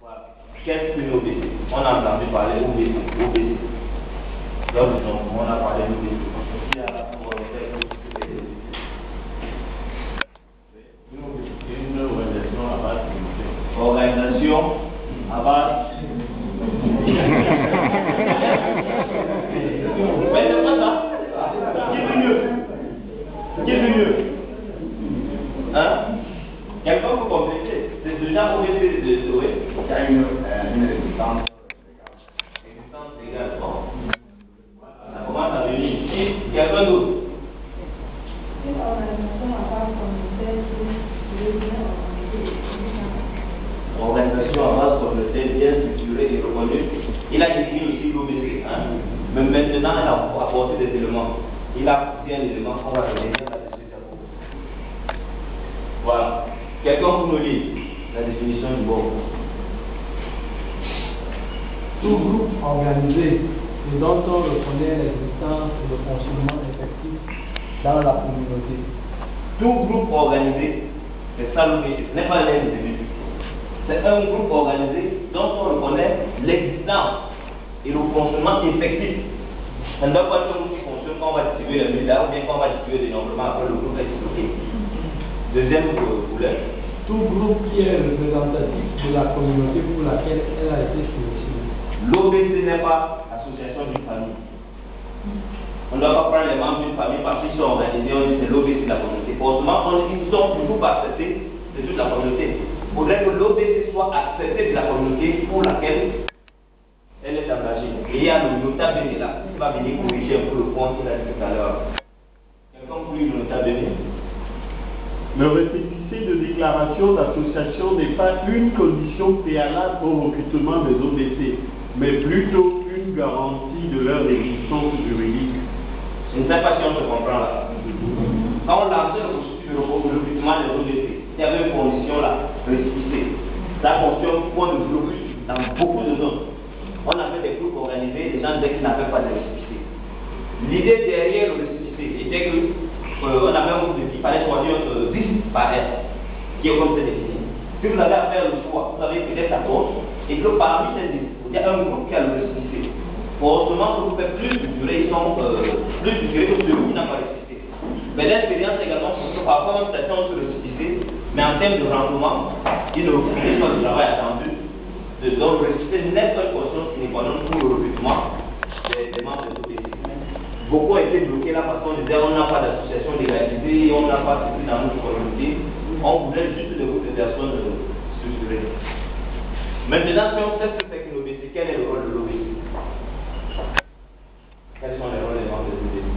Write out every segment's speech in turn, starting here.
Voilà. Qu'est-ce qu'une obésité? On a entendu parler d'obésité. Lors du on a parlé d'obésité. Une organisation à base de organisation à base. Mais c'est pas ça. Qui veut mieux? Qui veut mieux? Hein? Quelqu'un peut compléter. C'est déjà obligé de trouver. Il y a une résistance. Résistance égale. Bon. Ça commence à venir. Quelqu'un d'autre? Une organisation à base communautaire Organisation à base communautaire bien structurée et reconnue. Il a défini aussi l'obésité. Hein? Mais maintenant, il a apporté des éléments. Il a bien les éléments qu'on va revenir là-dessus. Voilà. Quelqu'un pour nous lire la définition du bon. Tout groupe organisé et dont on reconnaît l'existence et le fonctionnement effectif dans la communauté. Tout groupe organisé, c'est ça l'obésité, ce n'est pas l'individu. C'est un groupe organisé dont on reconnaît l'existence et le fonctionnement effectif. Ça ne doit pas être un groupe qui fonctionne quand on va distribuer les milliards ou bien quand on va distribuer des nombres après le groupe est bloqué. Deuxième couleur. Tout groupe qui est représentatif de la communauté pour laquelle elle a été sélectionnée. L'obésité n'est pas l'association d'une famille. On ne doit pas prendre les membres d'une famille parce qu'ils sont organisés, on dit c'est l'obésité de la communauté. Forcément, ils sont toujours pas acceptés de toute la communauté. Il faudrait que l'obésité soit acceptée de la communauté pour laquelle elle est engagée. Et il y a le nota bene là, qui va venir corriger un peu le point qu'il a dit tout à l'heure. Quelqu'un pour lui le nota bene? Le récépissé de déclaration d'association n'est pas une condition préalable au recrutement des OBC, mais plutôt une garantie de leur existence juridique. Je ne sais pas si on se comprend là. Quand on lançait le recrutement des OBC, il y avait une condition là, récépissé. Ça fonctionne point de blocus dans beaucoup de zones. On avait des groupes organisés, les gens disaient qu'ils n'avaient pas de récépissé. L'idée derrière le récépissé était que on avait un groupe de qui fallait choisir 10 barèmes, qui est comme c'est défini. Si vous avez à faire le choix, vous avez peut-être 14, et que parmi ces 10, il y a un groupe qui a le récépissé. Forcément, ce groupe est plus structuré, ils sont plus structurés que celui qui n'a pas récépissé. Mais l'expérience également, parce que parfois, certains ont se récépissé, mais en termes de rendement, ils ne reconnaissent pas le travail attendu. Donc, le récépissé n'est pas une question qui n'est pas non pour le recrutement des membres de l'OBC. Beaucoup ont été bloqués là parce qu'on disait on n'a pas d'association légalisée, on n'a pas de dans notre communauté. On voulait juste des groupes de personnes structurées. Maintenant, si on sait ce que c'est qu'une obésité, quel est le rôle de l'obésité? Quels sont les rôles des membres de l'obésité?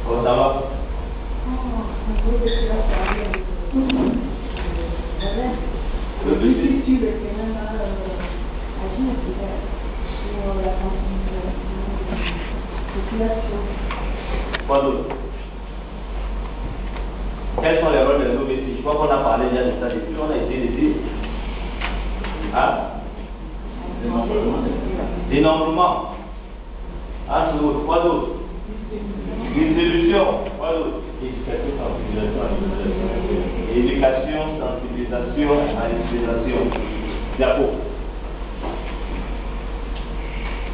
Comment ça va? L'obésité. Quoi d'autre? Quels sont les rôles des OBC? Je crois qu'on a parlé déjà de ça depuis, on a essayé de dire. Hein? Dénombrement. Ah, quoi d'autre? Distribution. Quoi d'autre? Éducation, sensibilisation, administration. D'accord.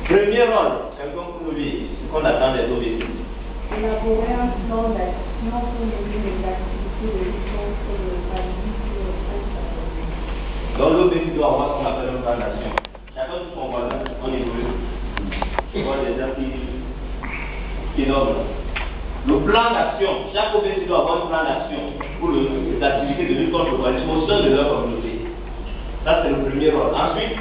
Premier rôle, quelqu'un pour nous dire ce qu'on attend des OBC. Élaborer un plan d'action pour mener les activités de lutte contre le paludisme et le stress. Donc l'OBC doit avoir ce qu'on appelle un plan d'action. Chacun de son voisin, on évolue. On voit des gens qui dorment. Le plan d'action, chaque OBC doit avoir un plan d'action pour les activités de lutte contre le paludisme au sein de leur communauté. Ça c'est le premier rôle. Ensuite,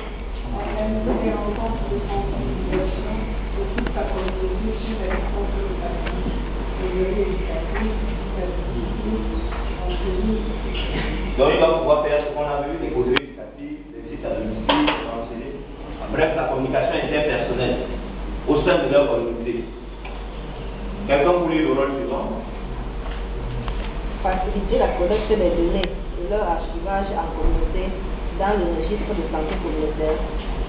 organiser des rencontres de sensibilisation de toute la communauté sur la lutte contre le paludisme, les lieux éducatifs, donc il va pouvoir faire ce qu'on a vu, des causeries éducatives, des visites à domicile, des renseignements. Bref, la communication interpersonnelle au sein de leur communauté. Quelqu'un pour lui le rôle suivant? Faciliter la collecte des données et leur archivage en communauté dans le registre de santé communautaire,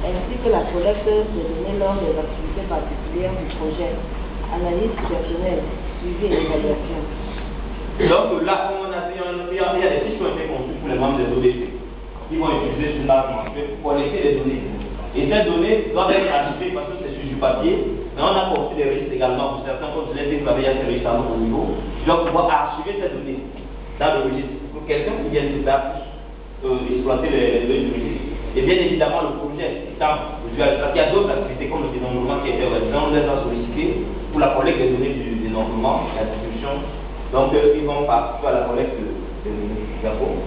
ainsi que la collecte des données lors des activités particulières du projet, analyse personnelle, suivi et évaluation. Donc là, comme on a dit, on une base mensuelle pour collecter les données. Et ces données doivent être archivées parce que c'est sur du papier, mais on a conçu des registres également pour certains, comme je l'ai dit, vous avez un service à notre niveau, qui doivent pouvoir archiver ces données dans le registre. Pour quelqu'un qui vient de faire exploiter les données du registre. Et bien évidemment, le projet étant, il y a d'autres activités comme le dénombrement qui a été réalisé, on les a sollicités pour la collecte des données du dénombrement, la distribution. Donc, ils vont participer à la collecte des données. D'accord?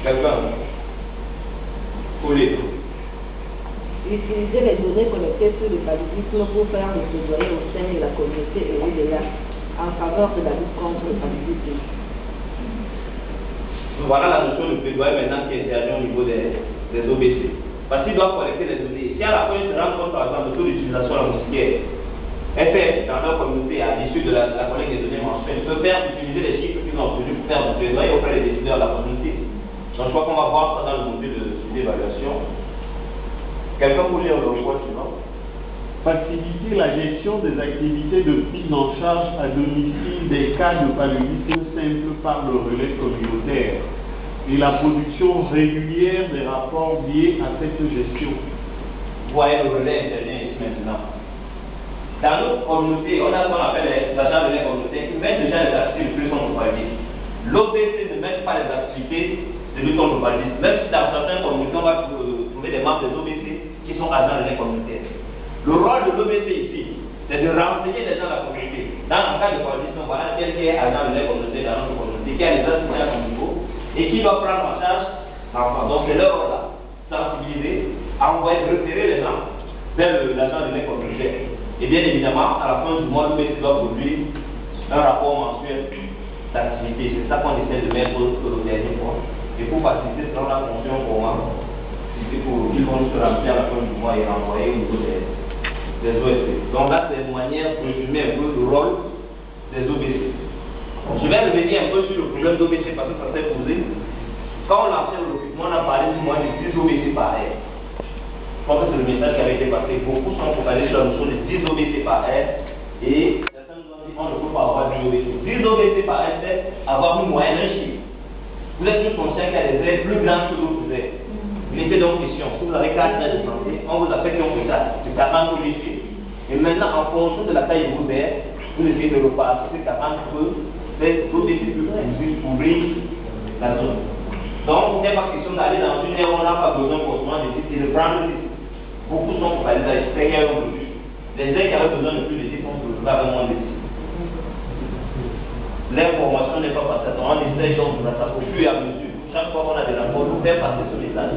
Quelqu'un? Utiliser les données collectées sur le paludisme pour faire le plaidoyer au sein de la communauté et au-delà en faveur de la lutte contre le paludisme. Voilà la notion de plaidoyer maintenant qui est intervient au niveau des OBC. Parce qu'ils doivent collecter les données. Si à la fin ils se rendent compte par exemple de taux d'utilisation de la moustiquaire est fait dans leur communauté à l'issue de la collecte des données mensuelles, ils peuvent utiliser les chiffres qu'ils ont obtenus pour faire du plaidoyer auprès des décideurs de la communauté. Donc je crois qu'on va voir ça dans le module d'évaluation. Quelqu'un pour lire le point suivant? Faciliter la gestion des activités de prise en charge à domicile des cas de paludisme simple par le relais communautaire et la production régulière des rapports liés à cette gestion. Vous voyez le relais intervient ici maintenant. Dans notre communauté, on a ce qu'on appelle les agents de relais communautaires qui mettent déjà les activités de plus en plus. L'OBC ne met pas les activités de lutte contre le paludisme. Même si dans certaines communautés, on va trouver des membres des OBC qui sont agents de relais communautaires. Le rôle de l'OBC ici, c'est de renseigner les gens de la communauté. Dans un cas de paludisme, voilà quelqu'un qui est agent de relais communautaire dans notre communauté, qui a les assistants à son niveau et qui doit prendre en charge l'enfant. Donc c'est leur rôle là, sensibiliser, envoyer, repérer les gens vers l'agent de relais communautaire. Et bien évidemment, à la fin du mois, l'OBC doit produire un rapport mensuel d'activité. C'est ça qu'on essaie de mettre au dernier point. Et pour faciliter, selon la fonction pour moi, c'est pour qu'ils vont se remplir à la fin du mois et renvoyer au niveau des OSP. Donc là, c'est une manière de résumer un peu le rôle des OBC. Je vais revenir un peu sur le problème d'OBC parce que ça s'est posé. Quand on lançait le recrutement, on a parlé du mois de 10 OBC par air. Je crois que c'est le message qui avait été passé. Beaucoup sont focalisés sur la notion de 10 OBC par air et certains nous ont dit on ne peut pas avoir 10 OBC. 10 OBC par air, c'est avoir une moyenne, un chiffre. Vous êtes tous conscients qu'il y a des airs plus grands que d'autres airs. Il était donc question, si vous avez 4 airs de santé, on vous appelle qu'on fait ça, c'est 40 OBC. Et maintenant, en fonction de la taille de vos airs, vous essayez de repasser ces 40 peu, c'est OBC plus pour couvrir la zone. Donc, il n'est pas question d'aller dans une aire où on n'a pas besoin forcément de 10 et de prendre 10. Beaucoup sont focalisés à l'extérieur de plus. Les airs qui avaient besoin de plus de 10 sont toujours avec moins de 10. L'information n'est pas passée. On essaie donc de ça au fur et à mesure. Chaque fois qu'on a des rapports, de faire passer ce message.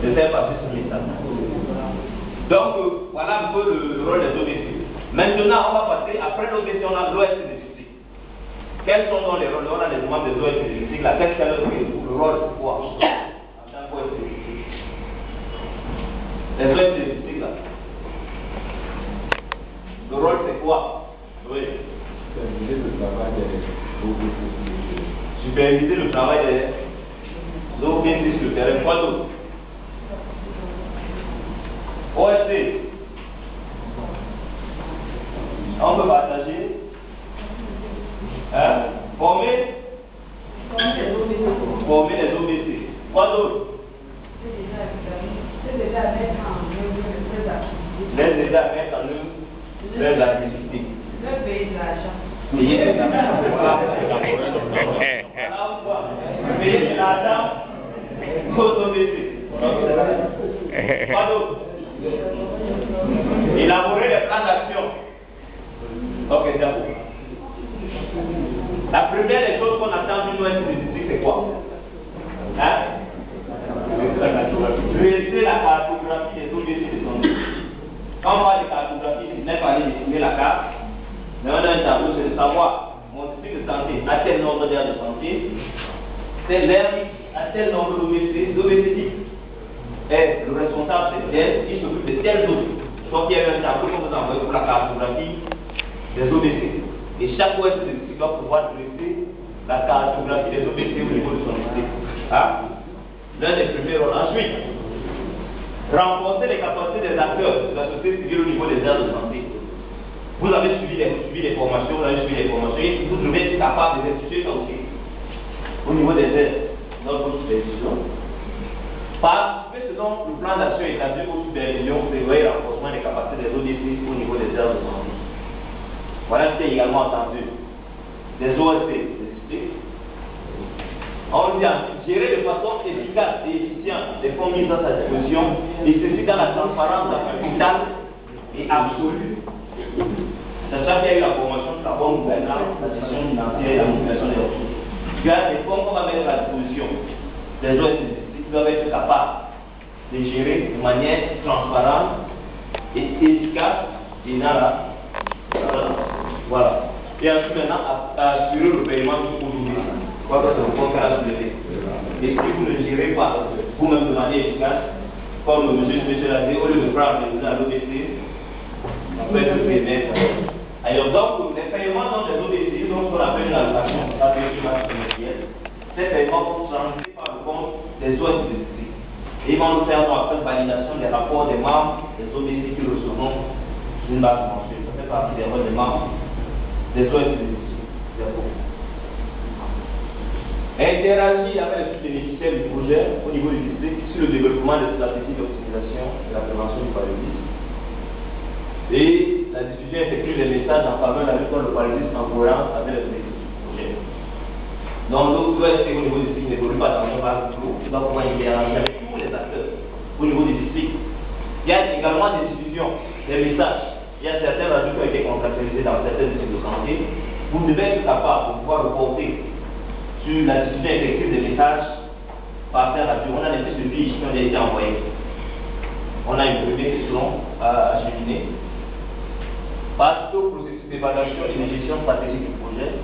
De faire passer ce message. Donc, voilà un peu le rôle des OBC. Maintenant, on va passer, après l'OBC, on a l'OS des districts. Quels sont donc les rôles? On a les membres des OS des districts. La tête, c'est le rôle, c'est quoi? En tant qu'OS des districts. Les OS des districts, là. Le rôle, c'est quoi? Oui. Superviser le travail des OBC sur le terrain. Quoi d'autre? OSC. On peut partager. Hein? Former les OBC. Quoi d'autre? C'est déjà mettre en œuvre Les aider à mettre en œuvre leurs activités. le pays de l'argent. Payer de l'argent. Payer de l'argent aux OBC. Quoi d'autre? Élaborer les plans d'action. Ok, c'est bon. La première des choses qu'on attend d'une OS district, c'est quoi? Hein? Dresser la cartographie des OBC de santé. Quand on parle de cartographie, il n'est pas aller dessiner la carte, mais on a un tableau, c'est de savoir mon district de santé à tel nombre d'aires de santé, tel aire à tel nombre d'OBC. Et le responsable c'est tel, il s'occupe de telle zone. Donc il y a un tableau qu'on vous envoie pour la cartographie des OBC. Et chaque OS de district doit pouvoir dresser la cartographie des OBC au niveau de son district. Hein? L'un des premiers rôles. Ensuite, renforcer les capacités des acteurs de la société civile au niveau des aires de santé. Vous avez suivi les formations, vous avez suivi les formations et vous devez être capable de restituer ça aussi au niveau des aides. notre supervision. Participer selon le plan d'action établi aux supervisions prévoit le renforcement des capacités des ODC au niveau des aires de santé. Voilà ce qui est également entendu. Des OSP, des districts. On dit gérer de façon efficace et efficiente les fonds mis à sa disposition et ceci dans la transparence la plus totale et absolue. Sachant qu'il y a eu la formation de la bonne gouvernance, la gestion financière et la mobilisation des ressources. Il y a des fonds qu'on va mettre à la disposition des OSP qui doivent être capables de gérer de manière transparente et efficace et dans la voilà. Et ensuite maintenant assurer le paiement du coût du risque. Quoi que c'est le point qu'elle a soulevé. Et si vous ne gérez pas vous-même de manière efficace, comme le monsieur l'a dit, au lieu de prendre les à l'ODC, on peut le payer. Alors donc, les paiements dans les ODC, donc ce qu'on appelle une allocation, ça fait une marche commerciale, ces paiements vont changer par le compte des ODC. Et ils vont nous faire après validation des rapports des membres des ODC qui recevront une base mensuelle. Ça fait partie des rôles des membres des ODC. Interagir avec les bénéficiaires du projet au niveau du district sur le développement des stratégies d'optimisation et la prévention du paludisme. Et la discussion effectue des messages en faveur de la lutte contre le paludisme en cohérence avec les objectifs du projet. Donc, l'OSP au niveau du district n'évolue pas dans le base du groupe, il doit pouvoir interagir avec tous les acteurs au niveau du district. Il y a également des discussions, des messages. Il y a certains radios qui ont été contractualisés dans certains districts de santé. Vous devez être capable de pouvoir reporter sur la diffusion effective des messages par ces radios. On a des fiches de fiches qui ont été envoyées. On a une première question à acheminer. Participer au processus d'évaluation et de gestion stratégique du projet.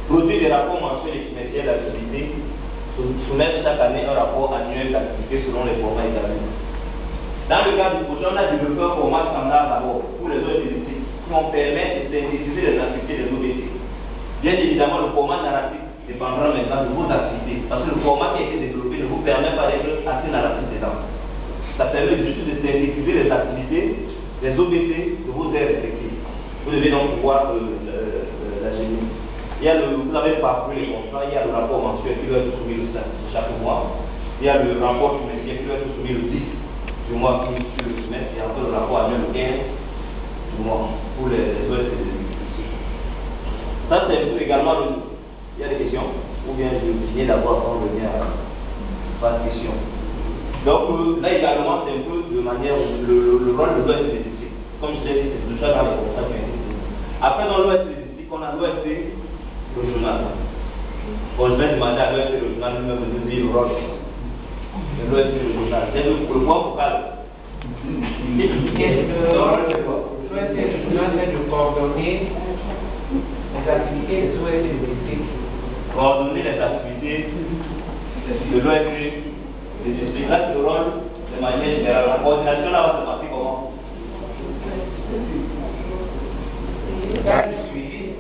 Produire des rapports mensuels et trimestriels d'activité. Soumettre chaque année un rapport annuel d'activité selon les formats établis. Dans le cadre du projet, on a développé un format standard d'abord pour les autres politiques qui vont permettre de synthétiser les activités des ODC. Bien évidemment, le format narratif dépendra maintenant de vos activités. Parce que le format qui a été développé ne vous permet pas d'être assez narratif dedans. Ça permet juste de synthétiser les activités des OBC de vos aires respectives. Vous devez donc pouvoir la gérer. Vous avez parcouru les contrats, il y a le rapport mensuel qui doit être soumis chaque mois. Il y a le rapport trimestriel qui doit être soumis le 10 du mois qui suit le semestre. Et après le rapport annuel le 15 du mois pour les OSP. Ça, c'est également le. Il y a des questions, ou bien je vais finir d'abord avant de venir à pas de questions. Donc là également, c'est un peu de manière le rôle de l'OSP des districts. Comme je l'ai dit, c'est le choix dans les contrats qui ont été donnés. Après, dans l'OSP des districts, on a l'OSP régional. Bon, je vais demander à l'OSP régional lui-même de nous dire le rôle de l'OSP régional. C'est le point focal. L'OSP régional est de coordonner les activités des OSP des districts. Coordonner les activités de l'OSP des districts. Là, c'est le rôle de manière générale. La coordination là va se passer comment? Faire le suivi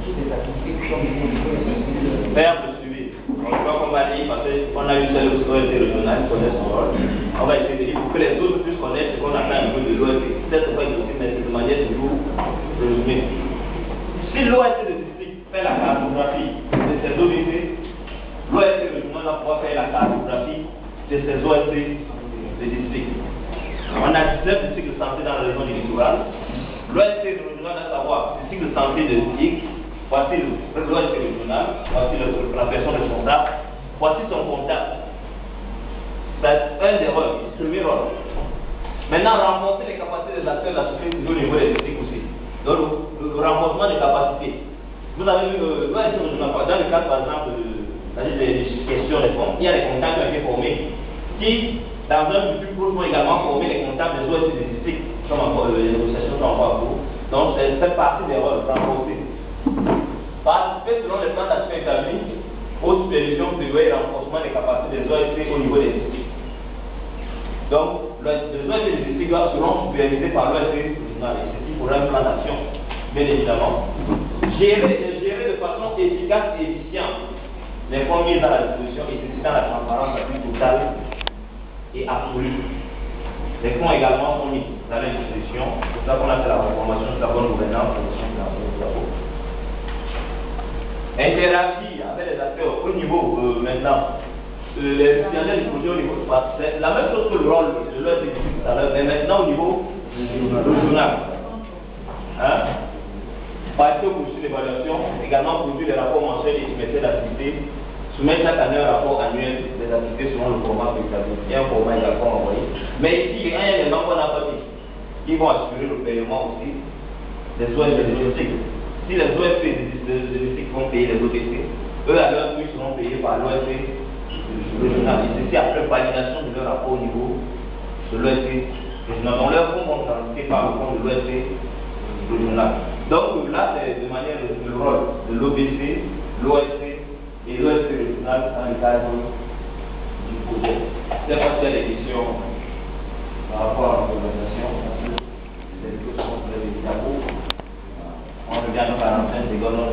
des activités qui sont menées. Faire le suivi. On ne peut pas dire parce qu'on a eu celle de l'OSP régional qui connaît son rôle. On va essayer de dire pour que les autres puissent connaître ce qu'on a fait au niveau de l'OSP. Peut-être pas possible, mais de manière toujours résumée. Si l'OSP de district fait la cartographie de ces OBC, l'OSP régional va pouvoir faire la cartographie de ces OSP de district. On a 19 districts de santé dans la région du littoral. L'OSP régional doit savoir district de santé de SIC, voici l'OSP régional, voici la personne responsable, voici son comptable. C'est un des rôles, c'est le premier rôle. Maintenant, renforcer les capacités des acteurs de la société au niveau des districts aussi. Donc, le renforcement des capacités. Vous avez vu l'OSP régional, dans le cadre par exemple des questions-réponses, il y a des comptables qui ont été formés qui, dans un futur proche, vont également former les comptables des OSP des districts, comme les négociations sont encore en cours. Donc, c'est fait partie des rôles renforcés. Participer selon les plans d'action établis aux supervisions prévoit le renforcement des capacités des OSP au niveau des districts. Donc, les OSP des districts seront supervisés par l'OSP régional, et ceci pour un plan d'action, bien évidemment. Gérer de façon efficace et efficiente les fonds mis à la disposition et ceci dans la transparence la plus totale et absolue. Les fonds également sont mis dans la disposition, c'est pour ça qu'on a fait la reformation de la bonne gouvernance de la gestion financière des travaux. Interagir avec les les acteurs au niveau maintenant, les gestionnaires du projet au niveau du parc, c'est la même chose que le rôle de l'OSC tout à l'heure, mais maintenant au niveau régional. Hein? Participer au processus d'évaluation, également produire les rapports mensuels et trimestriels d'activité, soumettre chaque année un rapport annuel des activités selon le format préétabli. Il y a un format également envoyé. Mais ici, il y a des gens qu'on n'a pas dit. Ils vont assurer le paiement aussi des OSP des logistiques. Si les OSP des logistiques vont payer les OPC, eux à leur tour seront payés par l'OSP régional. Et ceci après validation de leur rapport au niveau de l'OSP régional. Donc leurs fonds vont transiter par le fonds de l'OSP régional. Donc là, c'est de manière le rôle de l'OBC, l'OSP et l'OSP régional dans le cadre du projet. C'est pas telle édition par rapport à l'organisation, parce que c'est des questions très évidentes. On revient à nos 45 secondes.